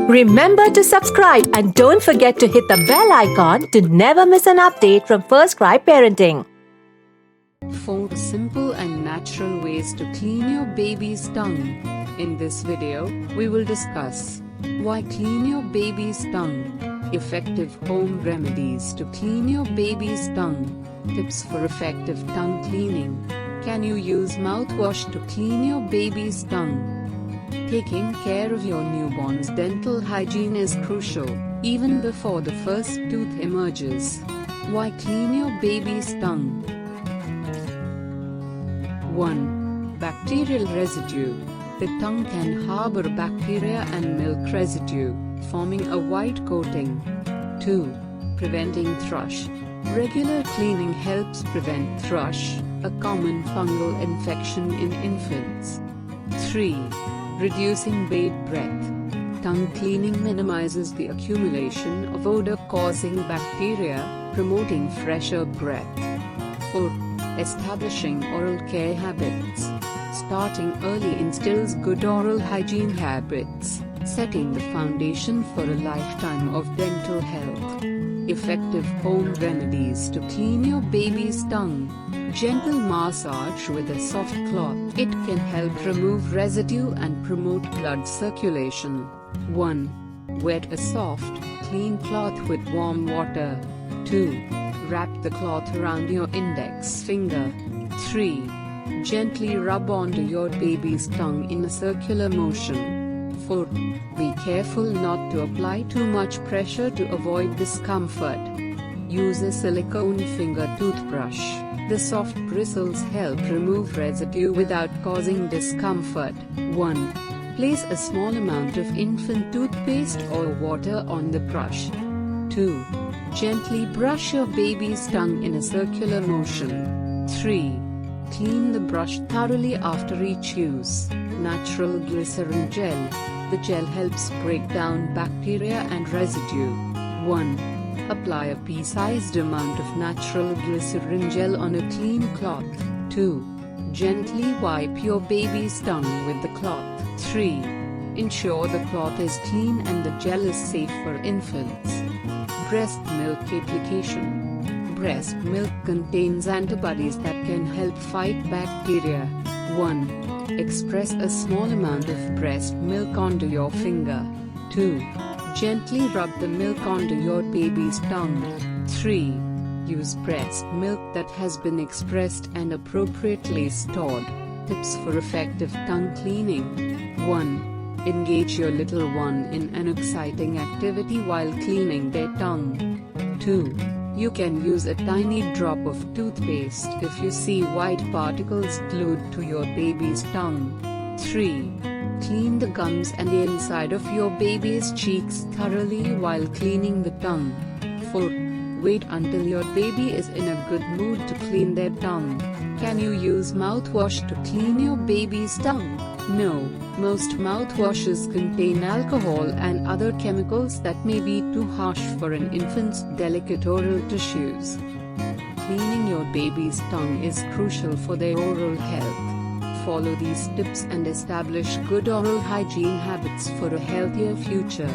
Remember to subscribe and don't forget to hit the bell icon to never miss an update from First Cry Parenting. 4 simple and natural ways to clean your baby's tongue. In this video, we will discuss why clean your baby's tongue, effective home remedies to clean your baby's tongue, tips for effective tongue cleaning. Can you use mouthwash to clean your baby's tongue? Taking care of your newborn's dental hygiene is crucial, even before the first tooth emerges. Why clean your baby's tongue? 1. Bacterial residue. The tongue can harbor bacteria and milk residue, forming a white coating. 2. Preventing thrush. Regular cleaning helps prevent thrush, a common fungal infection in infants. 3. Reducing bad breath. Tongue cleaning minimizes the accumulation of odor-causing bacteria, promoting fresher breath. 4. Establishing oral care habits. Starting early instills good oral hygiene habits, setting the foundation for a lifetime of dental health. Effective home remedies to clean your baby's tongue. Gentle massage with a soft cloth. It can help remove residue and promote blood circulation. 1. Wet a soft, clean cloth with warm water. 2. Wrap the cloth around your index finger. 3. Gently rub onto your baby's tongue in a circular motion. 4. Be careful not to apply too much pressure to avoid discomfort. Use a silicone finger toothbrush. The soft bristles help remove residue without causing discomfort. 1. Place a small amount of infant toothpaste or water on the brush. 2. Gently brush your baby's tongue in a circular motion. 3. Clean the brush thoroughly after each use. Natural glycerin gel. The gel helps break down bacteria and residue. 1. Apply a pea-sized amount of natural glycerin gel on a clean cloth. 2. Gently wipe your baby's tongue with the cloth. 3. Ensure the cloth is clean and the gel is safe for infants. Breast milk application. Breast milk contains antibodies that can help fight bacteria. 1. Express a small amount of breast milk onto your finger. 2. Gently rub the milk onto your baby's tongue. 3. Use breast milk that has been expressed and appropriately stored. Tips for effective tongue cleaning. 1. Engage your little one in an exciting activity while cleaning their tongue. 2. You can use a tiny drop of toothpaste if you see white particles glued to your baby's tongue. 3. Clean the gums and the inside of your baby's cheeks thoroughly while cleaning the tongue. 4. Wait until your baby is in a good mood to clean their tongue. Can you use mouthwash to clean your baby's tongue? No, most mouthwashes contain alcohol and other chemicals that may be too harsh for an infant's delicate oral tissues. Cleaning your baby's tongue is crucial for their oral health. Follow these tips and establish good oral hygiene habits for a healthier future.